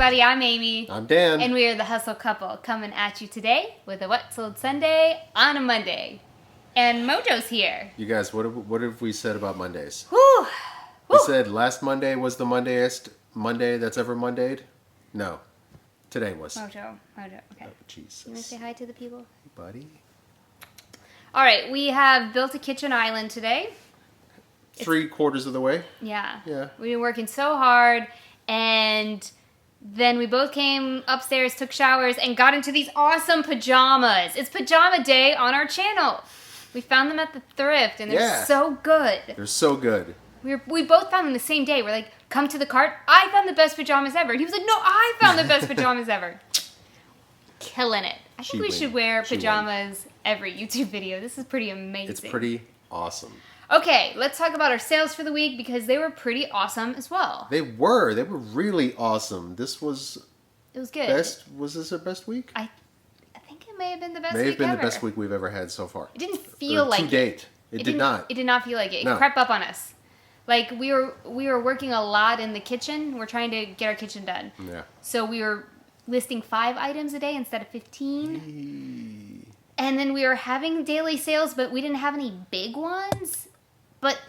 everybody, I'm Amy. I'm Dan. And we are the Hustle Couple, coming at you today with a What Sold Sunday on a Monday. And Mojo's here. You guys, what have we said about Mondays? Whew. We said last Monday was the Mondayest Monday that's ever Mondayed? No. Today was. Mojo, okay. Oh, Jesus. You want to say hi to the people? Hey, buddy. All right, we have built a kitchen island today. 3/4 of the way. Yeah. Yeah. We've been working so hard, and then we both came upstairs, took showers, and got into these awesome pajamas. It's pajama day on our channel. We found them at the thrift, and they're so good. They're so good. We both found them the same day. We're like, come to the cart. I found the best pajamas ever. And he was like, no, I found the best pajamas ever. Killing it. I think we should wear pajamas every YouTube video. This is pretty amazing. It's pretty awesome. Okay, let's talk about our sales for the week because they were pretty awesome as well. They were really awesome. It was good. Was this our best week? I think it may have been the best May week have been ever. the best week we've ever had so far. It didn't feel like to date. It did not. It did not feel like it. No. It crept up on us. Like we were working a lot in the kitchen. We're trying to get our kitchen done. Yeah. So we were listing 5 items a day instead of 15. And then we were having daily sales, but we didn't have any big ones. But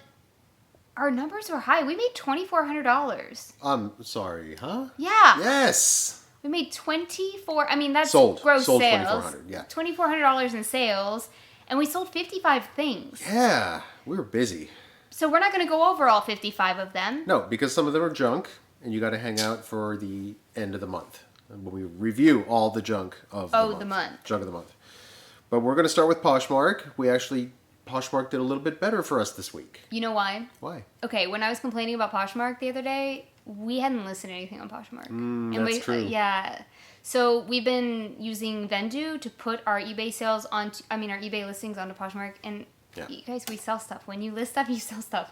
our numbers were high. We made $2,400. I'm sorry, huh? Yeah. Yes. We made that's sold gross sales. $2,400, yeah. $2,400 in sales, and we sold 55 things. Yeah, we were busy. So we're not going to go over all 55 of them. No, because some of them are junk, and you got to hang out for the end of the month when we review all the junk of the month. Junk of the month. But we're going to start with Poshmark. Poshmark did a little bit better for us this week. You know why? Why? Okay, when I was complaining about Poshmark the other day, we hadn't listed anything on Poshmark. That's true. Yeah. So we've been using Vendu to put our eBay sales our eBay listings onto Poshmark, and you guys, we sell stuff. When you list stuff, you sell stuff.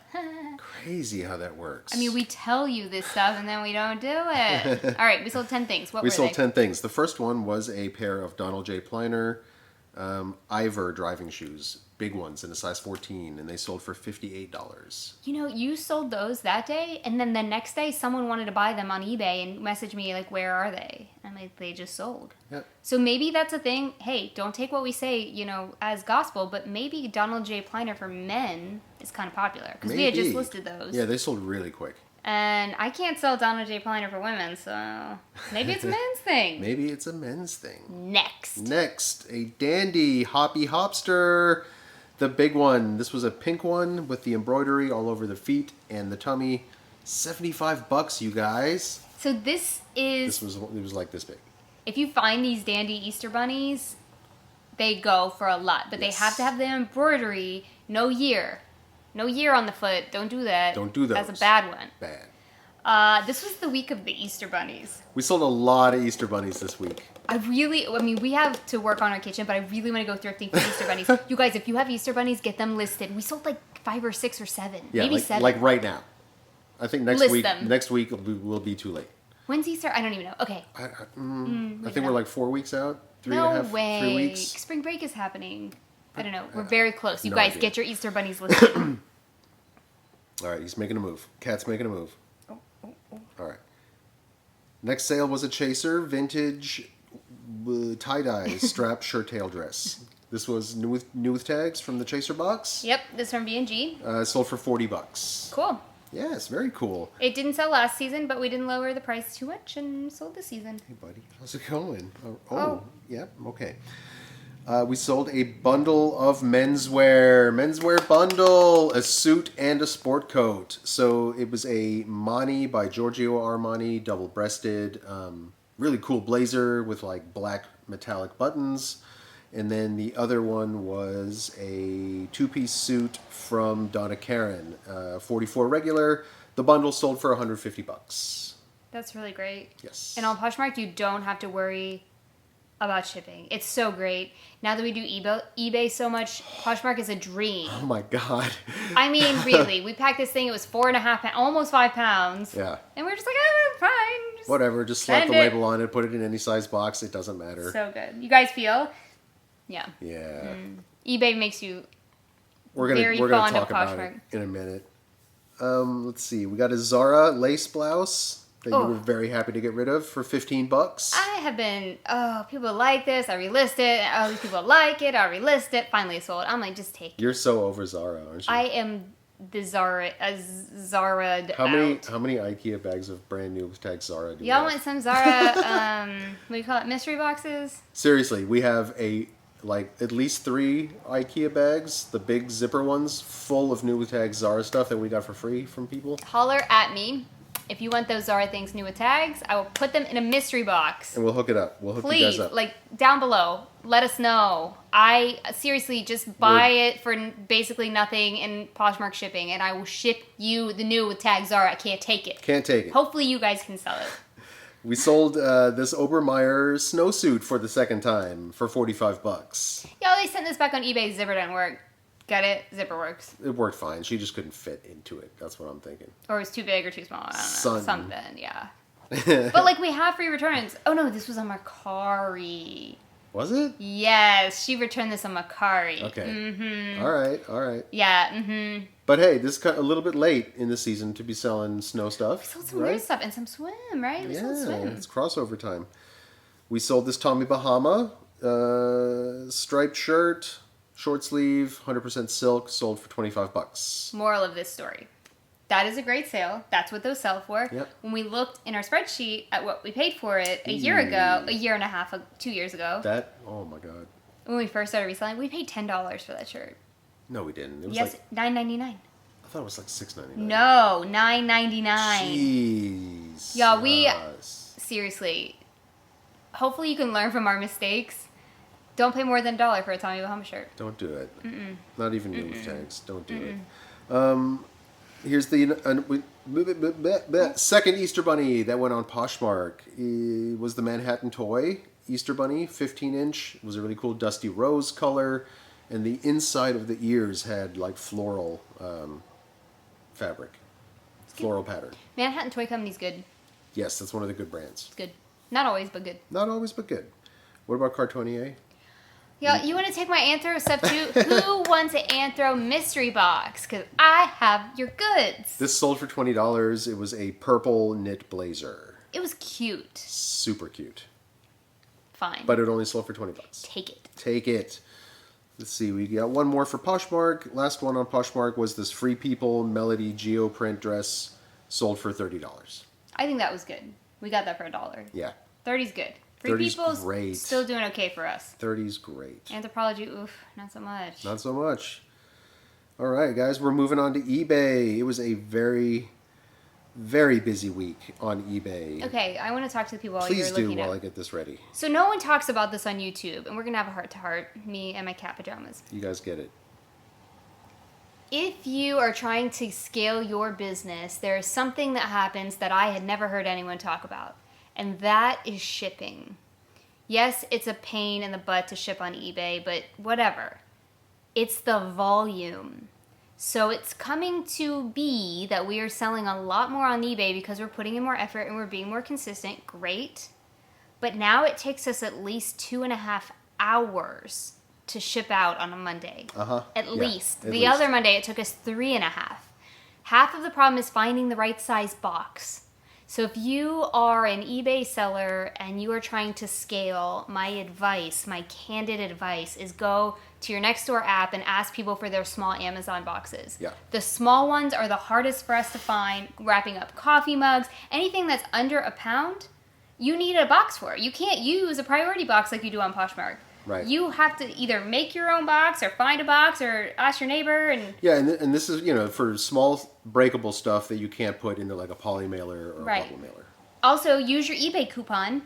Crazy how that works. I mean, we tell you this stuff, and then we don't do it. All right, we sold 10 things. What were they? We sold 10 things. The first one was a pair of Donald J. Pliner Ivor driving shoes. Big ones in a size 14, and they sold for $58. You know, you sold those that day, and then the next day someone wanted to buy them on eBay and messaged me like, where are they? And they just sold. Yep. So maybe that's a thing. Hey, don't take what we say, as gospel, but maybe Donald J. Pliner for men is kind of popular because we had just listed those. Yeah, they sold really quick. And I can't sell Donald J. Pliner for women, so maybe it's a men's thing. Maybe it's a men's thing. Next, a dandy Hoppy Hopster. The big one. This was a pink one with the embroidery all over the feet and the tummy. $75, you guys. So it was like this big. If you find these dandy Easter bunnies, they go for a lot. But they have to have the embroidery. No year on the foot. Don't do that. Don't do those. That's a bad one. Bad. This was the week of the Easter bunnies. We sold a lot of Easter bunnies this week. We have to work on our kitchen, but I really want to go thrifting for Easter bunnies. You guys, if you have Easter bunnies, get them listed. We sold like 5 or 6 or 7. Yeah, maybe 7. Like right now. I think next week will be too late. When's Easter? I don't even know. Okay. I think we're like 4 weeks out. 3 no and a half, way. 3 weeks. Spring break is happening. I don't know. We're very close. You guys, get your Easter bunnies listed. All right, he's making a move. Cat's making a move. Oh. All right. Next sale was a Chaser vintage tie-dye strap shirt tail dress. This was new with tags from the Chaser box. Yep, this from B&G. Sold for $40. Cool. Yes, very cool. It didn't sell last season, but we didn't lower the price too much and sold this season. Hey, buddy. How's it going? Oh. Yep, okay. We sold a bundle of menswear bundle, a suit and a sport coat. So it was a Mani by Giorgio Armani, double-breasted, really cool blazer with like black metallic buttons. And then the other one was a 2-piece suit from Donna Karan, 44 regular. The bundle sold for $150. That's really great. Yes. And on Poshmark, you don't have to worry about shipping. It's so great. Now that we do eBay so much, Poshmark is a dream. Oh my God. I mean, really. We packed this thing. It was 4.5 pounds, almost 5 pounds. Yeah. And we're just like, fine. Whatever. Just slap the label on it. Put it in any size box. It doesn't matter. So good. You guys feel? Yeah. Yeah. eBay makes you we're gonna talk about it in a minute. Let's see. We got a Zara lace blouse. that you were very happy to get rid of for $15. I have been, people like this, I relist it. Oh, these people like it, I relist it. Finally sold. I'm like, just take it. You're so over Zara, aren't you? I am the Zara'd How out. many IKEA bags of brand new tag Zara do you Y'all have? want some Zara, what do you call it, mystery boxes? Seriously, we have at least 3 IKEA bags, the big zipper ones, full of new tag Zara stuff that we got for free from people. Holler at me. If you want those Zara things new with tags, I will put them in a mystery box. And we'll hook it up. We'll hook you Please, guys up. like, down below, let us know. I seriously just buy it for basically nothing in Poshmark shipping, and I will ship you the new with tag Zara. I can't take it. Can't take it. Hopefully you guys can sell it. We sold this Obermeyer snowsuit for the second time for $45. Yeah, they sent this back on eBay. Zipper doesn't work. Got it? Zipper works. It worked fine. She just couldn't fit into it. That's what I'm thinking. Or it was too big or too small. I don't know. Son. Something, yeah. But, like, we have free returns. Oh, no, this was on Mercari. Was it? Yes, she returned this on Mercari. Okay. Mm-hmm. All right. Yeah, mm-hmm. But hey, this got a little bit late in the season to be selling snow stuff. We sold some right? weird stuff and some swim, right? We sold swim. It's crossover time. We sold this Tommy Bahama striped shirt, short sleeve, 100% silk, sold for $25. Moral of this story. That is a great sale. That's what those sell for. Yep. When we looked in our spreadsheet at what we paid for it a year ago, a year and a half, 2 years ago, Oh my God. when we first started reselling, we paid $10 for that shirt. No, we didn't. It was Yes, $9.99. I thought it was like $6.99. No, $9.99. Jeez. Y'all, we Yes. seriously. Hopefully, you can learn from our mistakes. Don't pay more than $1 for a Tommy Bahama shirt. Don't do it. Not even new tags. Don't do it. Here's the second Easter Bunny that went on Poshmark. It was the Manhattan Toy Easter Bunny, 15-inch. It was a really cool dusty rose color. And the inside of the ears had like floral fabric. Floral pattern. Manhattan Toy Company's good. Yes, that's one of the good brands. It's good. Not always, but good. Not always, but good. What about Cartonier? Yeah, you want to take my Anthro stuff too? Who wants an Anthro mystery box? Because I have your goods. This sold for $20. It was a purple knit blazer. It was cute. Super cute. Fine. But it only sold for $20. Take it. Take it. Let's see, we got one more for Poshmark. Last one on Poshmark was this Free People Melody geoprint dress, sold for $30. I think that was good. We got that for $1. Yeah. 30's good. Free 30's People's great. still doing okay for us. 30's great. Anthropology, oof, not so much. Not so much. All right, guys, we're moving on to eBay. It was a very, very busy week on eBay. Okay, I want to talk to the people while Please you're do looking while at. I get this ready. So no one talks about this on YouTube, and we're gonna have a heart-to-heart, me and my cat pajamas. You guys get it. If you are trying to scale your business, there is something that happens that I had never heard anyone talk about, and that is shipping. Yes, it's a pain in the butt to ship on eBay, but whatever. It's the volume. So it's coming to be that we are selling a lot more on eBay because we're putting in more effort and we're being more consistent. Great. But now it takes us at least 2.5 hours to ship out on a Monday. At least. The other Monday, it took us 3.5. Half of the problem is finding the right size box. So if you are an eBay seller and you are trying to scale, my advice, my candid advice is go to your Nextdoor app and ask people for their small Amazon boxes. Yeah. The small ones are the hardest for us to find, wrapping up coffee mugs, anything that's under £1, you need a box for. You can't use a priority box like you do on Poshmark. Right. You have to either make your own box or find a box or ask your neighbor. And Yeah, and this is, for small breakable stuff that you can't put into like a poly mailer or a bubble mailer. Also, use your eBay coupon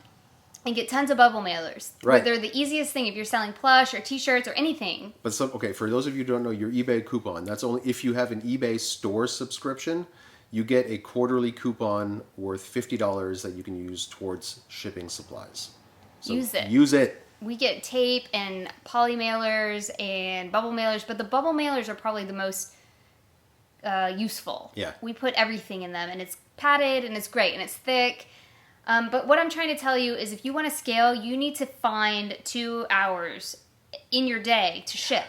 and get tons of bubble mailers. Right. They're the easiest thing if you're selling plush or t-shirts or anything. But for those of you who don't know, your eBay coupon, that's only if you have an eBay store subscription, you get a quarterly coupon worth $50 that you can use towards shipping supplies. So Use it. Use it. We get tape and poly mailers and bubble mailers, but the bubble mailers are probably the most useful. Yeah. We put everything in them, and it's padded, and it's great, and it's thick. But what I'm trying to tell you is if you want to scale, you need to find 2 hours in your day to ship.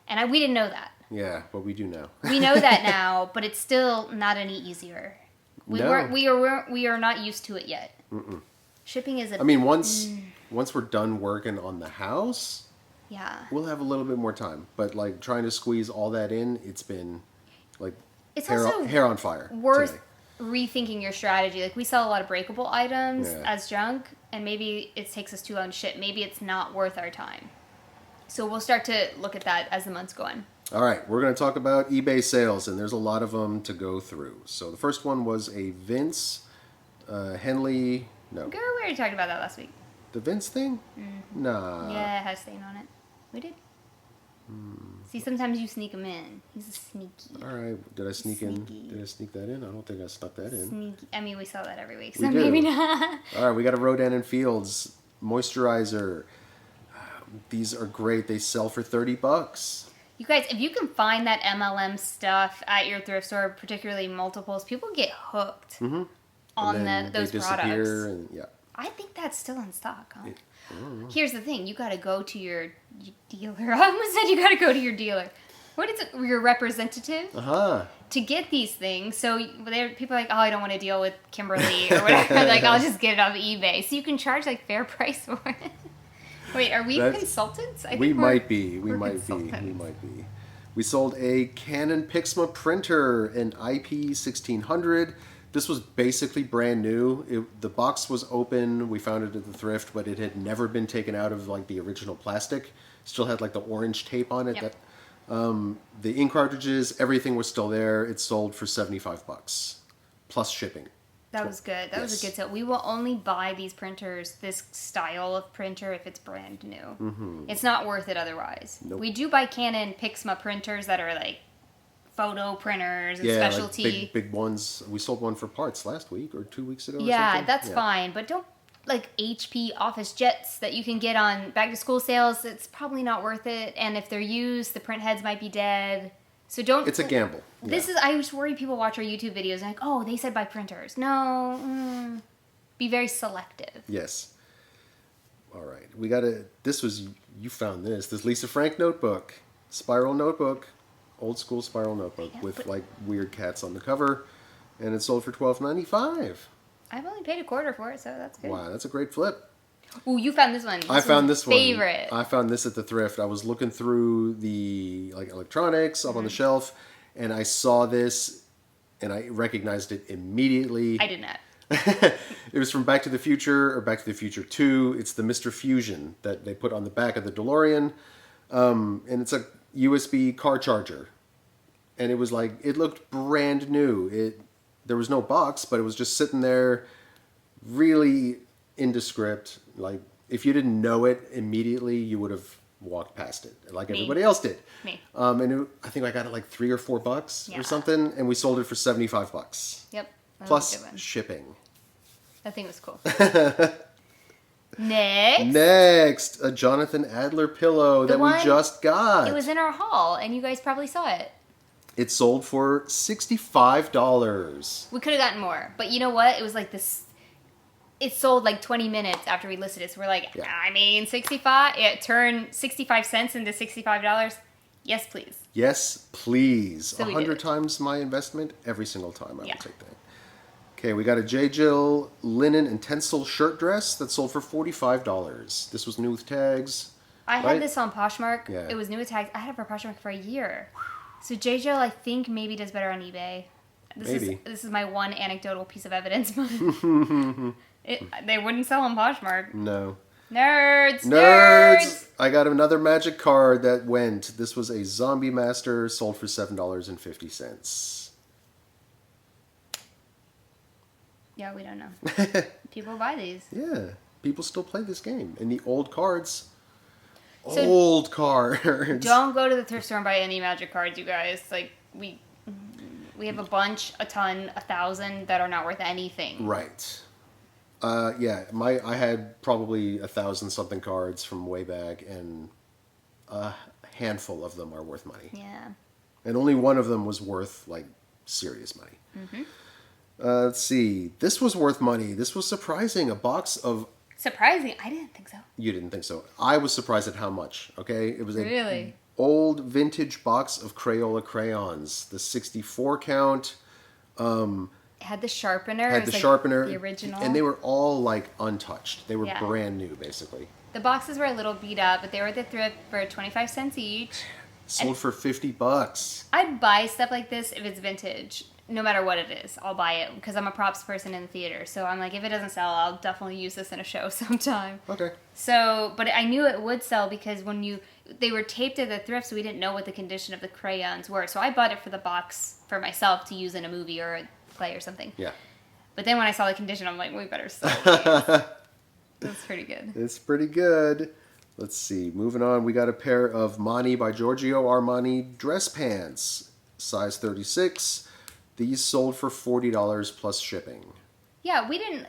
And we didn't know that. Yeah, but we do now. We know that now, but it's still not any easier. We No. weren't. We are not used to it yet. Mm-mm. Shipping is a. I mean, once we're done working on the house, Yeah. we'll have a little bit more time. But like trying to squeeze all that in, it's been like It's hair, also hair on fire. worth today. rethinking your strategy. Like we sell a lot of breakable items Yeah. as junk, and maybe it takes us too long to ship. Maybe it's not worth our time. So we'll start to look at that as the months go on. All right, we're going to talk about eBay sales, and there's a lot of them to go through. So the first one was a Vince Henley. No, Girl, we already talked about that last week. the Vince thing. Nah. Yeah, it has stain on it. We did. See, sometimes you sneak them in. He's a sneaky. All right, did I sneak Sneaky. in? Did I sneak that in? I don't think I snuck that in. Sneaky. I mean, we sell that every week, We so do. maybe not. All right, we got a Rodan and Fields moisturizer. These are great. They sell for $30. You guys, if you can find that MLM stuff at your thrift store, particularly multiples, people get hooked on And then those they products. disappear, and yeah. I think that's still in stock, huh? I don't know. Here's the thing: you got to go to your dealer. I almost said you got to go to your dealer. What is it? Your representative to get these things. So people are like, oh, I don't want to deal with Kimberly or whatever. Like, I'll just get it off eBay. So you can charge like fair price for it. Wait, are we consultants? I think We we're might be. We we're might be. consultants. We might be. We sold a Canon Pixma printer, an IP 1600. This was basically brand new. The box was open. We found it at the thrift, but it had never been taken out of like the original plastic. Still had like the orange tape on it. Yep. The ink cartridges, everything was still there. It sold for $75 plus shipping. That was good. That was a good sale. We will only buy these printers, this style of printer, if it's brand new. Mm-hmm. It's not worth it otherwise. Nope. We do buy Canon Pixma printers that are like photo printers and specialty. Like big ones. We sold one for parts last week or 2 weeks ago. Yeah, or something. that's fine. But don't like HP office jets that you can get on back to school sales. It's probably not worth it. And if they're used, the print heads might be dead. So don't. It's a gamble. This is. I just worry people watch our YouTube videos and like, oh, they said buy printers. No, be very selective. Yes. All right, we got a. This was you found this Lisa Frank notebook, spiral notebook, old school spiral notebook with like weird cats on the cover, and it sold for $12.95. I've only paid $0.25 for it, so that's good. Wow, that's a great flip. Ooh, you found this one. I found this one. Favorite. I found this at the thrift. I was looking through the like electronics up on the shelf, and I saw this, and I recognized it immediately. I did not. It was from Back to the Future or Back to the Future 2. It's the Mr. Fusion that they put on the back of the DeLorean, and it's a USB car charger, and it was like it looked brand new. There was no box, but it was just sitting there, really indescript. Like if you didn't know it immediately, you would have walked past it, like everybody else did. Me. And I think I got it like $3 or $4 or something, and we sold it for $75. Yep. That was a Plus good one. shipping. That thing was cool. Next. Next, a Jonathan Adler pillow that we one- just got. It was in our haul, and you guys probably saw it. It sold for $65. We could have gotten more, but you know what? It was like this. It sold like 20 minutes after we listed it, so we're like, Yeah. I mean, 65. It turned 65 cents into $65. Yes, please. Yes, please. So we 100 did it. times my investment every single time. I Yeah. would take that. Okay, we got a J. Jill linen and tencel shirt dress that sold for $45. This was new with tags. I Right? had this on Poshmark. Yeah. It was new with tags. I had it for Poshmark for a year. So JJ, I think maybe does better on eBay. Maybe. This is my one anecdotal piece of evidence. They wouldn't sell on Poshmark. No. Nerds. Nerds! I got another magic card that went. This was a Zombie Master, sold for $7.50. Yeah, we don't know. People buy these. Yeah, people still play this game. And the old cards. So old cards. Don't go to the thrift store and buy any magic cards, you guys. Like we have a bunch, a ton, 1,000 that are not worth anything. Right. Yeah, I had probably 1,000 something cards from way back, and a handful of them are worth money. Yeah. And only one of them was worth like serious money. Mm-hmm. Let's see. This was worth money. This was surprising. A box of. Surprising. I didn't think so. You didn't think so. I was surprised at how much. Okay, it was a Really? old vintage box of Crayola crayons. The 64 count. And had the sharpener. Had it was the sharpener. The original. And they were all like untouched. They were Yeah. brand new, basically. The boxes were a little beat up, but they were at the thrift for 25 cents each. Sold for $50. I'd buy stuff like this if it's vintage. No matter what it is, I'll buy it because I'm a props person in the theater. So I'm like, if it doesn't sell, I'll definitely use this in a show sometime. Okay. So, but I knew it would sell because they were taped at the thrift, so we didn't know what the condition of the crayons were. So I bought it for the box for myself to use in a movie or a play or something. Yeah. But then when I saw the condition, I'm like, we better sell these. That's pretty good. It's pretty good. Let's see. Moving on, we got a pair of Mani by Giorgio Armani dress pants, size 36. These sold for $40 plus shipping. Yeah, we didn't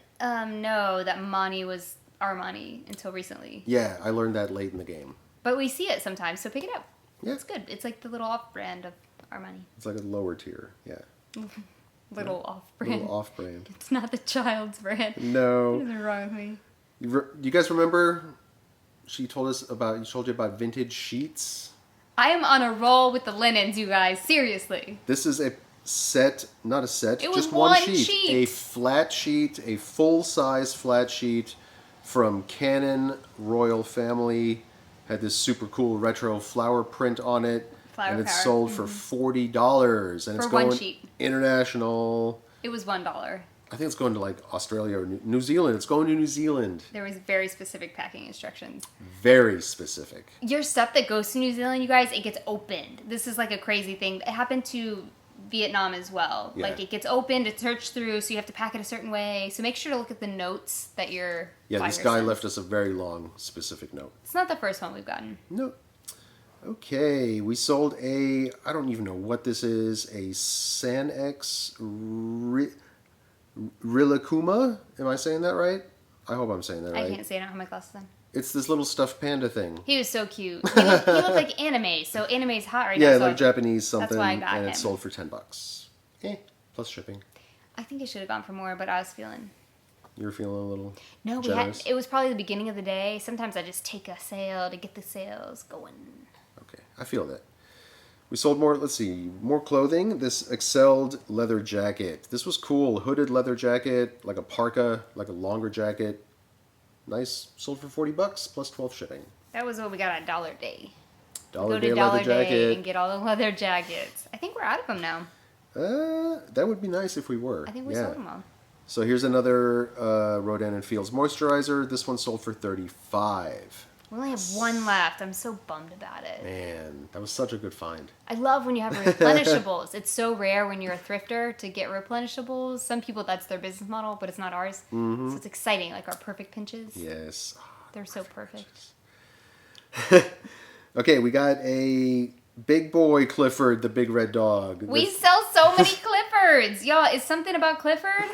know that Mani was Armani until recently. Yeah, I learned that late in the game. But we see it sometimes, so pick it up. Yeah. It's good. It's like the little off-brand of Armani. It's like a lower tier. Yeah. Little off-brand. Little off-brand. It's not the child's brand. No. What is wrong with me? You guys remember you told you about vintage sheets? I am on a roll with the linens, you guys. Seriously. This is a set, not a set, It was just one one sheet. A flat sheet, a full-size flat sheet from Canon Royal Family. Had this super cool retro flower print on it. Flower and it's power. sold for $40. And it's For one going sheet. international. It was $1. I think it's going to like Australia or New Zealand. It's going to New Zealand. There was very specific packing instructions. Very specific. Your stuff that goes to New Zealand, you guys, it gets opened. This is like a crazy thing. It happened to Vietnam as well. Yeah. Like it gets opened, it's searched through, so you have to pack it a certain way. So make sure to look at the notes that your Yeah, buyer this guy sends. left us a very long, specific note. It's not the first one we've gotten. No. Okay, we sold I don't even know what this is, a Sanex Rilakkuma. Am I saying that right? I hope I'm saying that right. I can't say I don't have my glasses on. It's this little stuffed panda thing. He was so cute. He looked like anime, so anime's hot right now. Yeah, so like Japanese something, why I got and him. it sold for $10. Plus shipping. I think I should have gone for more, but I was feeling... You were feeling a little No, generous? it was probably the beginning of the day. Sometimes I just take a sale to get the sales going. Okay, I feel that. We sold more, let's see, more clothing. This excelled leather jacket. This was cool. Hooded leather jacket, like a parka, like a longer jacket. Nice. Sold for $40 plus 12 shipping. That was what we got at Dollar Day. Dollar Go Day to leather Dollar Day jacket. and get all the leather jackets. I think we're out of them now. That would be nice if we were. I think we yeah. sold them all. So here's another Rodan and Fields moisturizer. This one sold for $35. We only have one left. I'm so bummed about it. Man, that was such a good find. I love when you have replenishables. It's so rare when you're a thrifter to get replenishables. Some people, that's their business model, but it's not ours. Mm-hmm. So it's exciting, like our perfect pinches. Yes. They're so perfect. Okay, we got a big boy Clifford, the big red dog. We sell so many Cliffords. Y'all, is something about Clifford?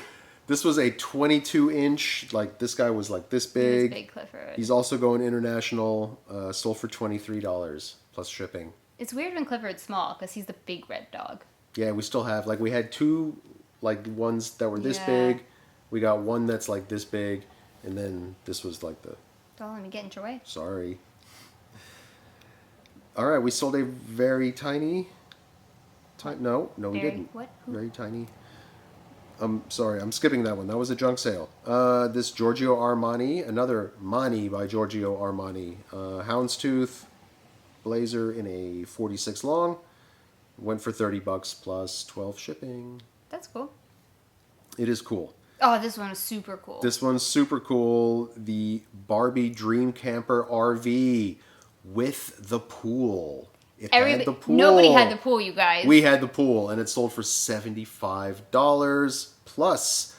This was a 22-inch, like this guy was like this big. Big Clifford. He's also going international, sold for $23 plus shipping. It's weird when Clifford's small because he's the big red dog. Yeah, we still have, like we had two, like ones that were this Yeah. big. We got one that's like this big, and then this was like the, Don't let me get in your way. sorry. All right, we sold a very tiny, no, we Very- didn't. what? Who? Very tiny. I'm sorry, I'm skipping that one. That was a junk sale. This Giorgio Armani, another Mani by Giorgio Armani. Houndstooth blazer in a 46 long. Went for $30 plus 12 shipping. That's cool. It is cool. Oh, this one is super cool. This one's super cool. The Barbie Dream Camper RV with the pool. It had the pool. Nobody had the pool, you guys. We had the pool, and it sold for $75 plus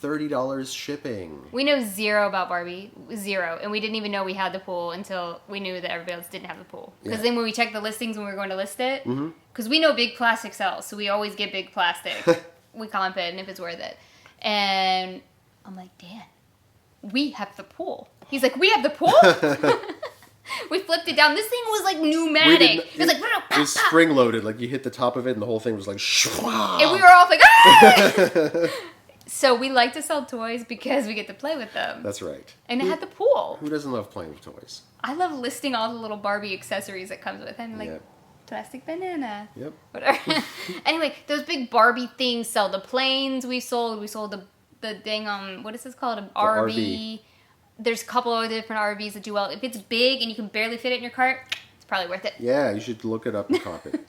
$30 shipping. We know zero about Barbie. Zero. And we didn't even know we had the pool until we knew that everybody else didn't have the pool. Because Yeah. then when we checked the listings when we were going to list it, because we know big plastic sells, so we always get big plastic. We comp it, and if it's worth it. And I'm like, Dan, we have the pool. He's like, we have the pool? We flipped it down. This thing was like pneumatic. It was like, it was spring loaded. Like you hit the top of it, and the whole thing was like. and we were all like, ah! So we like to sell toys because we get to play with them. That's right. And it had the pool. Who doesn't love playing with toys? I love listing all the little Barbie accessories that comes with it. I'm like, Yeah. plastic banana. Yep. Whatever. Anyway, those big Barbie things sell. The planes we sold. We sold the dang, what is this called? An RV. There's a couple of different RVs that do well. If it's big and you can barely fit it in your cart, it's probably worth it. Yeah, you should look it up and cop it.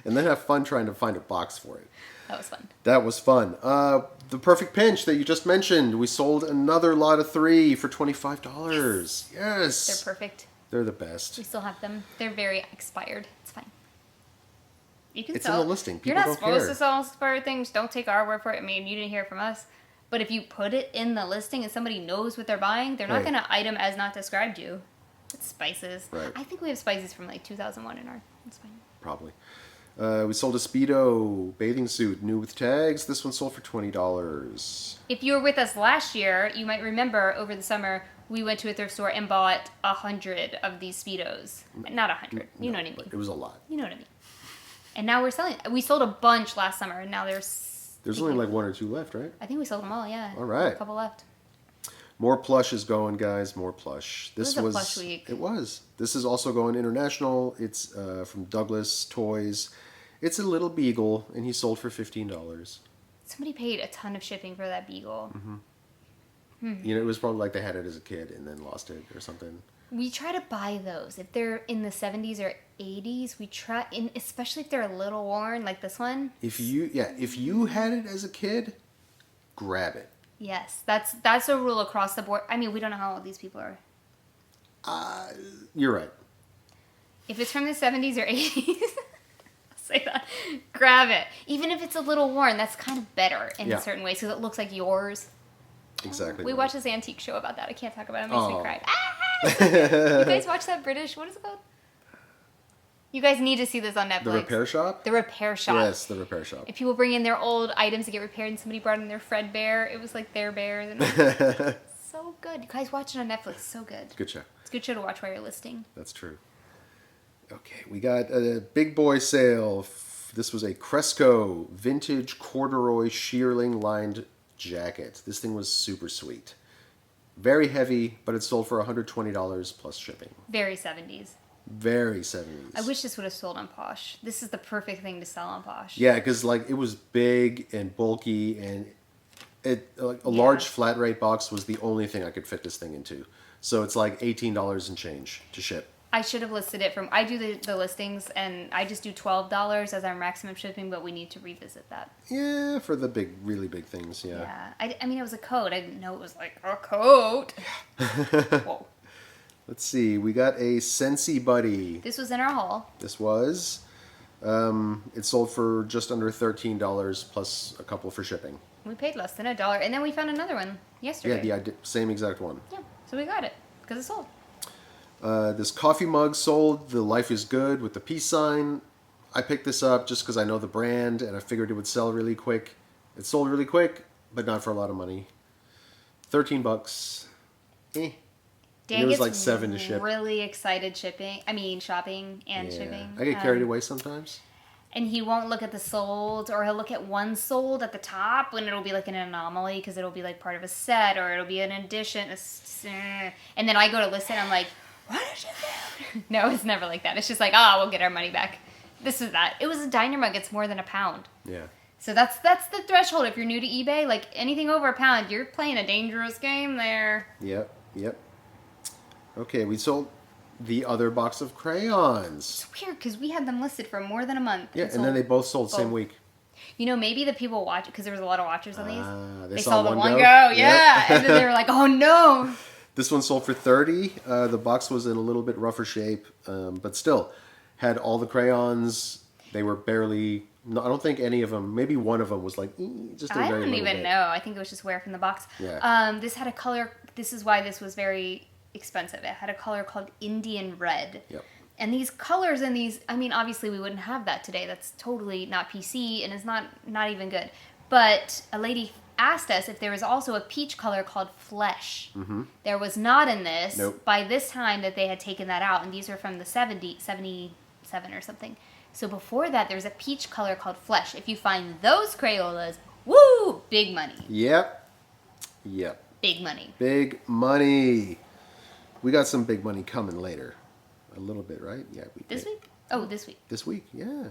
And then have fun trying to find a box for it. That was fun. That was fun. The Perfect Pinch that you just mentioned. We sold another lot of 3 for $25. Yes. They're perfect. They're the best. We still have them. They're very expired. It's fine. You can it's sell. in the listing. People You're not don't supposed care. to sell expired things. Don't take our word for it. I mean, you didn't hear it from us. But if you put it in the listing and somebody knows what they're buying, they're not going to item as not described you. It's spices. Right. I think we have spices from like 2001 in our. It's fine. Probably. We sold a Speedo bathing suit, new with tags. This one sold for $20. If you were with us last year, you might remember over the summer we went to a thrift store and bought 100 of these Speedos. Not 100. You know what I mean. It was a lot. You know what I mean. And now we're selling. We sold a bunch last summer, and now There's only like 1 or 2 left, right? I think we sold them all. Yeah. All right. A couple left. More plush is going, guys. More plush. This It was a plush week. It was. This is also going international. It's from Douglas Toys. It's a little beagle, and he sold for $15. Somebody paid a ton of shipping for that beagle. Mm-hmm. You know, it was probably like they had it as a kid and then lost it or something. We try to buy those if they're in the 70s or 80s. We try, especially if they're a little worn, like this one. If you had it as a kid, grab it. Yes, that's a rule across the board. I mean, we don't know how old these people are. You're right. If it's from the 70s or 80s, I'll say that. Grab it. Even if it's a little worn, that's kind of better in certain ways because it looks like yours. Exactly. We right. watched this antique show about that. I can't talk about it. It makes me cry. You guys watch that British? What is it called? You guys need to see this on Netflix. The Repair Shop? The Repair Shop. Yes, The Repair Shop. If people bring in their old items to get repaired and somebody brought in their Fred bear, it was like their bear. And so good. You guys watch it on Netflix. So good. Good show. It's a good show to watch while you're listing. That's true. Okay, we got a big boy sale. This was a Cresco vintage corduroy shearling lined jacket. This thing was super sweet. Very heavy, but it sold for $120 plus shipping. Very 70s. Very 70s. I wish this would have sold on Posh. This is the perfect thing to sell on Posh. Yeah, because like it was big and bulky, and a large flat rate box was the only thing I could fit this thing into. So it's like $18 and change to ship. I should have listed it from. I do the listings, and I just do $12 as our maximum shipping, but we need to revisit that. Yeah, for the really big things, yeah. Yeah. I mean, it was a coat. I didn't know it was like a coat. Whoa. Let's see. We got a Scentsy Buddy. This was in our haul. This was. It sold for just under $13 plus a couple for shipping. We paid less than $1, and then we found another one yesterday. Yeah, the same exact one. Yeah, so we got it because it sold. This coffee mug sold. The Life is Good with the peace sign. I picked this up just because I know the brand, and I figured it would sell really quick. It sold really quick, but not for a lot of money. $13. Dan it was gets like $7 to ship. Really excited shopping and shipping. I get carried away sometimes. And he won't look at the sold, or he'll look at one sold at the top, and it'll be like an anomaly because it'll be like part of a set, or it'll be an addition. And then I go to listen, and I'm like, what did you do? No, it's never like that. It's just like, we'll get our money back. This is that. It was a diner mug. It's more than a pound. Yeah. So that's the threshold. If you're new to eBay, like anything over a pound, you're playing a dangerous game there. Yep. Okay, we sold the other box of crayons. It's weird because we had them listed for more than a month. Yeah, and then they both sold same week. You know, maybe the people watch because there was a lot of watchers on these. They saw the one go. Yep. Yeah, and then they were like, "Oh no!" This one sold for $30. The box was in a little bit rougher shape, but still had all the crayons. They were barely. No, I don't think any of them. Maybe one of them was like just a very little bit. I don't even know. I think it was just wear from the box. Yeah. This had a color. This is why this was very expensive. It had a color called Indian Red. Yep. And these colors and these, I mean, obviously we wouldn't have that today. That's totally not PC and it's not even good. But a lady asked us if there was also a peach color called Flesh. Mm-hmm. There was not in this. Nope. By this time that they had taken that out, and these are from the 77 or something. So before that, there's a peach color called Flesh. If you find those Crayolas, woo, big money. Yep. Big money. Big money. We got some big money coming later. A little bit, right? Yeah, we did. This week? Oh, this week. This week, yeah.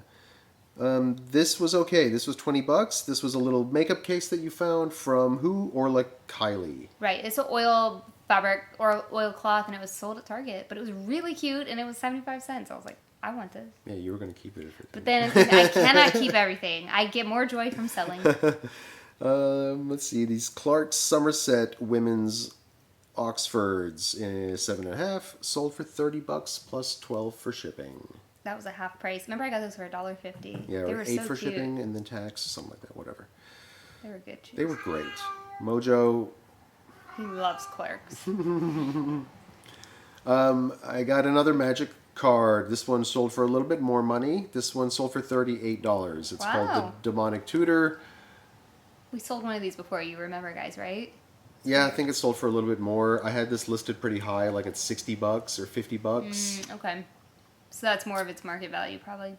This was okay. This was $20. This was a little makeup case that you found from who? Orla Kylie. Right. It's an oil fabric or oilcloth, and it was sold at Target. But it was really cute, and it was 75 cents. I was like, I want this. Yeah, you were going to keep it. But then I cannot keep everything. I get more joy from selling. Let's see. These Clark's Somerset women's Oxfords in 7.5 sold for $30 plus 12 for shipping. That was a half price. Remember, I got those for $1.50. Yeah, they or were $8 so for cute. shipping and then tax, something like that. Whatever. They were good. Shoes. They were great. Mojo. He loves Clerks. I got another magic card. This one sold for a little bit more money. This one sold for $38. It's called the Demonic Tutor. We sold one of these before. You remember, guys, right? Yeah, I think it sold for a little bit more. I had this listed pretty high, like it's $60 or $50. Okay. So that's more of its market value, probably.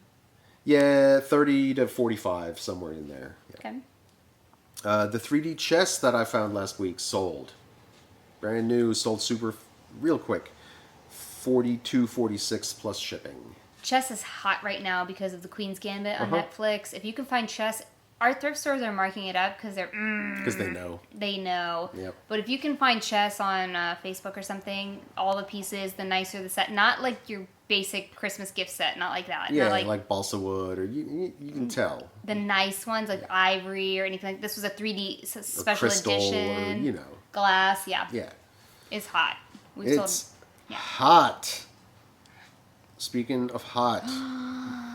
Yeah, 30 to 45, somewhere in there. Yeah. Okay. The 3D chess that I found last week sold. Brand new, sold real quick. $42.46 plus shipping. Chess is hot right now because of the Queen's Gambit on Netflix. If you can find chess, our thrift stores are marking it up because they're... Because they know. They know. Yep. But if you can find chess on Facebook or something, all the pieces, the nicer the set. Not like your basic Christmas gift set, not like that. Yeah, not like balsa wood, or you can tell. The nice ones, like ivory or anything. This was a 3D special crystal, edition. Or, glass, yeah. Yeah. It's hot. It's hot. Speaking of hot,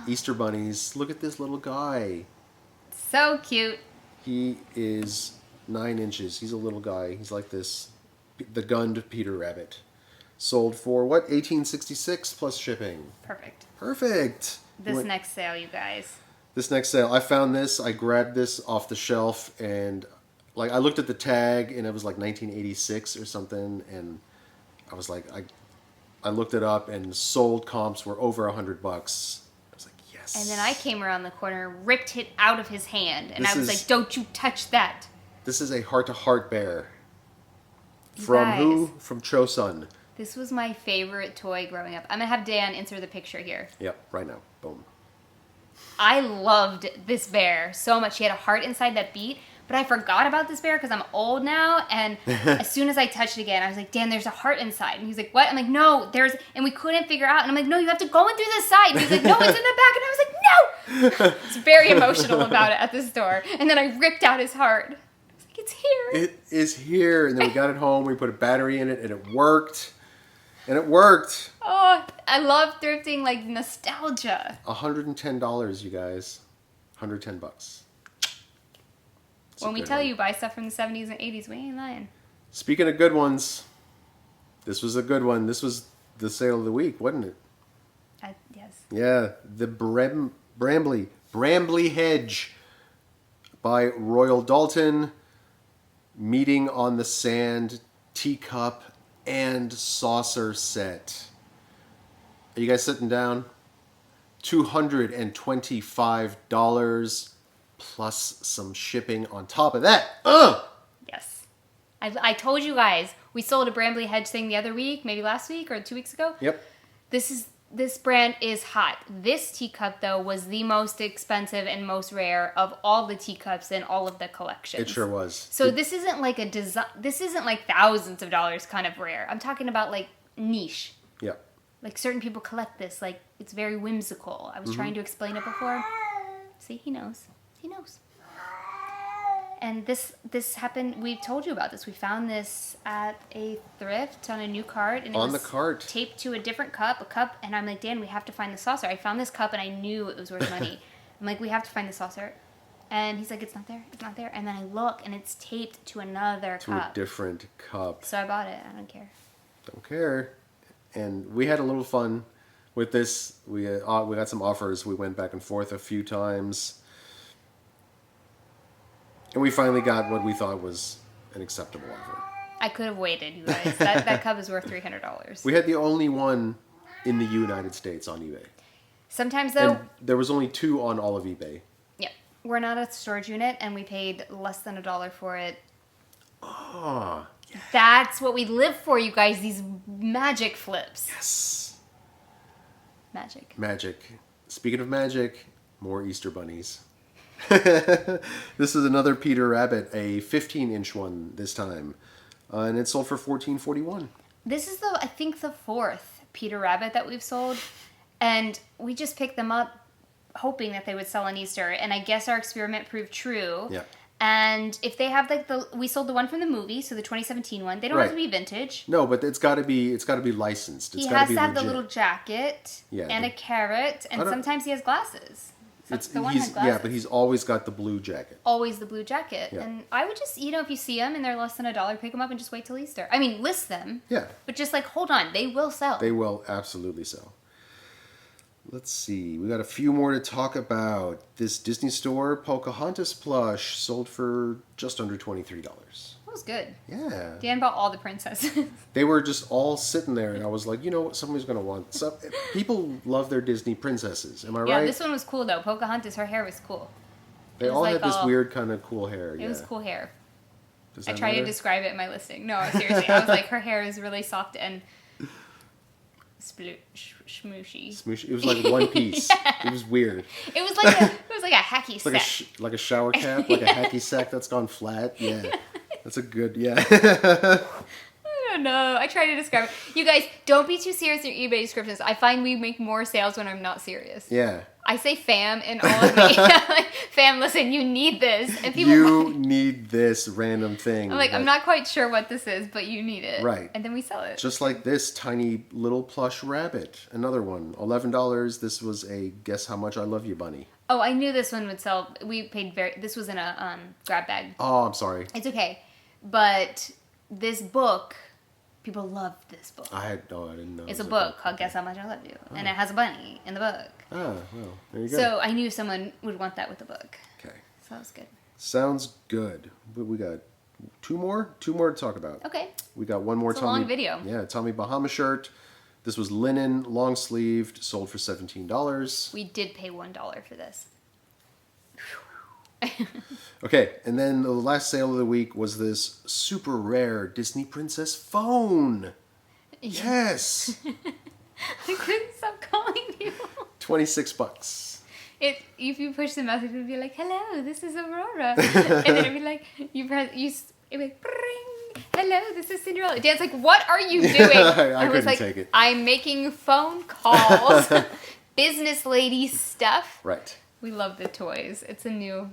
Easter bunnies. Look at this little guy. So cute. He is 9 inches. He's a little guy. He's like this. The gunned Peter Rabbit. Sold for what? $18.66 plus shipping. Perfect. This next sale, you guys. This next sale. I found this. I grabbed this off the shelf and like I looked at the tag and it was like 1986 or something, and I was like, I looked it up and sold comps were over $100. I was like, yes. And then I came around the corner, ripped it out of his hand, and This I was is- like, don't you touch that. This is a heart-to-heart bear. You From guys. who? From Chosun. This was my favorite toy growing up. I'm going to have Dan insert the picture here. Yep, right now. Boom. I loved this bear so much. He had a heart inside that beat, but I forgot about this bear because I'm old now, and as soon as I touched it again, I was like, Dan, there's a heart inside. And he's like, what? I'm like, no, and we couldn't figure out. And I'm like, no, you have to go in through the side. And he's like, no, it's in the back. And I was like, no! I was very emotional about it at the store. And then I ripped out his heart. I was like, it's here. It is here. And then we got it home. We put a battery in it, and it worked. And it worked. Oh, I love thrifting, like nostalgia. $110, you guys. $110. When we tell you buy stuff from the 70s and 80s, we ain't lying. Speaking of good ones, this was a good one. This was the sale of the week, wasn't it? Yes. Yeah, the Brambly Hedge by Royal Dalton. Meeting on the Sand teacup and saucer set. Are you guys sitting down? $225 plus some shipping on top of that. Yes. I told you guys, we sold a Brambly Hedge thing the other week, maybe last week or 2 weeks ago. Yep. This brand is hot. This teacup, though, was the most expensive and most rare of all the teacups in all of the collections. It sure was. So this isn't like a design. This isn't like thousands of dollars kind of rare. I'm talking about like niche. Yep. Like certain people collect this. Like it's very whimsical. I was trying to explain it before. See, he knows. He knows. And this happened. We told you about this. We found this at a thrift on a new cart, and it On was the cart. taped to a different cup. And I'm like, Dan, we have to find the saucer. I found this cup, and I knew it was worth money. I'm like, we have to find the saucer. And he's like, it's not there. It's not there. And then I look, and it's taped to another cup. To a different cup. So I bought it. I don't care. Don't care. And we had a little fun with this. We got some offers. We went back and forth a few times. And we finally got what we thought was an acceptable offer. I could have waited, you guys. That cup is worth $300. We had the only one in the United States on eBay. Sometimes, though... And there was only 2 on all of eBay. Yeah. We're not a storage unit, and we paid less than $1 for it. Ah, That's what we live for, you guys. These magic flips. yes. Magic. Magic. Speaking of magic, more Easter bunnies. This is another Peter Rabbit, a 15-inch one this time. And it sold for $14.41. This is I think the fourth Peter Rabbit that we've sold. And we just picked them up hoping that they would sell on Easter. And I guess our experiment proved true. Yeah. And if they have we sold the one from the movie, so the 2017 one. They don't have to be vintage. No, but it's got to be licensed. He has to have the little jacket and a carrot, and sometimes he has glasses. The one had glasses. Yeah, but he's always got the blue jacket. Always the blue jacket. Yeah. And I would just, if you see them and they're less than $1, pick them up and just wait till Easter. I mean, list them. Yeah. But just hold on, they will sell. They will absolutely sell. Let's see. We got a few more to talk about. This Disney Store Pocahontas plush sold for just under $23. That was good. Yeah. Dan bought all the princesses. They were just all sitting there, and I was like, you know what? Somebody's going to want some. People love their Disney princesses. Am I right? Yeah, this one was cool, though. Pocahontas, her hair was cool. They all had this weird kind of cool hair. It was cool hair. I tried to describe it in my listing. No, seriously. I was like, her hair is really soft and schmooshy. It was like one piece. Yeah. It was weird. It was like a hacky sack. Like a shower cap, like a hacky sack that's gone flat. Yeah. That's a good, I don't know. I try to describe it. You guys, don't be too serious in your eBay descriptions. I find we make more sales when I'm not serious. Yeah. I say fam in all of me. Like, fam, listen, you need this. And people need this random thing. I'm like, I'm not quite sure what this is, but you need it. Right. And then we sell it. Just like this tiny little plush rabbit. Another one. $11. This was a Guess How Much I Love You bunny. Oh, I knew this one would sell. We paid this was in a grab bag. Oh, I'm sorry. It's okay. But this book, people love this book. I didn't know. It's a book called Guess How Much I Love You. Oh. And it has a bunny in the book. Oh, well, there you go. So I knew someone would want that with the book. Okay. So that was good. Sounds good. We got two more to talk about. Okay. We got one more It's a long video. Yeah, Tommy Bahama shirt. This was linen, long sleeved, sold for $17. We did pay $1 for this. Okay, and then the last sale of the week was this super rare Disney Princess phone. Yes. I couldn't stop calling you. $26. If you push the message, it would be like, "Hello, this is Aurora," and then it'd be like, it'd be like, "Bring, hello, this is Cinderella." Dan's like, "What are you doing?" I was like, take it. "I'm making phone calls, business lady stuff." Right. We love the toys. It's a new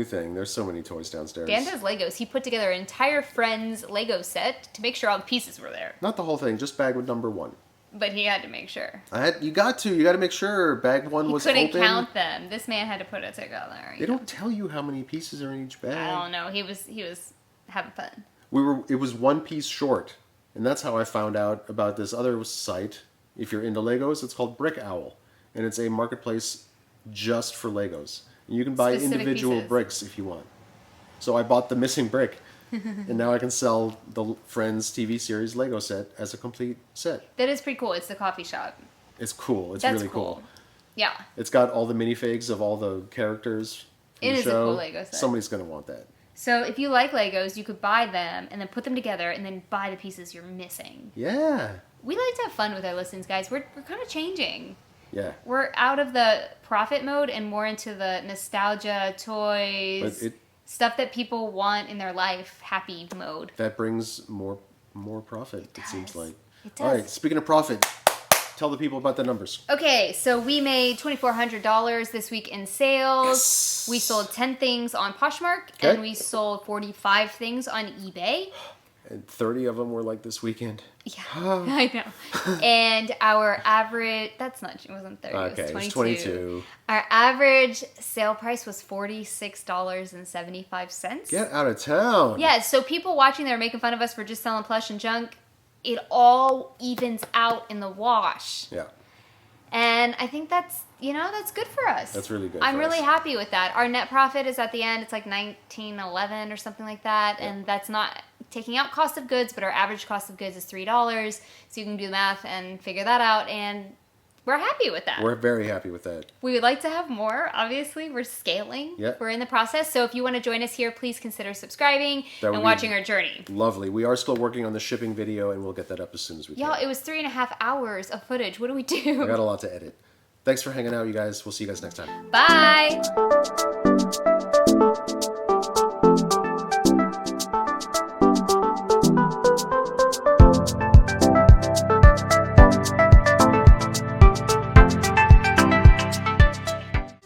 thing. There's so many toys downstairs. Dan does Legos. He put together an entire Friends Lego set to make sure all the pieces were there. Not the whole thing, just bag with number 1. But he had to make sure. You got to make sure bag 1 was open. He couldn't count them. This man had to put it together. They don't tell you how many pieces are in each bag. I don't know. He was having fun. It was one piece short, and that's how I found out about this other site. If you're into Legos, it's called Brick Owl, and it's a marketplace just for Legos. You can buy individual bricks if you want. So I bought the missing brick, and now I can sell the Friends TV series Lego set as a complete set. That is pretty cool. It's the coffee shop. It's cool. It's really cool. Yeah. It's got all the minifigs of all the characters from the show. It is a cool Lego set. Somebody's going to want that. So if you like Legos, you could buy them and then put them together and then buy the pieces you're missing. Yeah. We like to have fun with our listings, guys. We're kind of changing. Yeah. We're out of the profit mode and more into the nostalgia, toys, stuff that people want in their life, happy mode. That brings more profit, it seems like. It does. All right, speaking of profit, tell the people about the numbers. Okay, so we made $2,400 this week in sales. Yes. We sold 10 things on Poshmark, and we sold 45 things on eBay. And 30 of them were like this weekend. Yeah, I know. And our average, it wasn't 30, it was 22. Our average sale price was $46.75. Get out of town. Yeah, so people watching that are making fun of us for just selling plush and junk, it all evens out in the wash. Yeah. And I think that's good for us. That's really good. I'm really happy with that. Our net profit is at the end, it's like $19.11 or something like that. Yeah. And that's not taking out cost of goods, but our average cost of goods is $3. So you can do the math and figure that out. And we're happy with that. We're very happy with that. We would like to have more. Obviously, we're scaling. Yep. We're in the process. So if you want to join us here, please consider subscribing and watching our journey. Lovely. We are still working on the shipping video, and we'll get that up as soon as we can. Y'all, it was 3.5 hours of footage. What do we do? I got a lot to edit. Thanks for hanging out, you guys. We'll see you guys next time. Bye.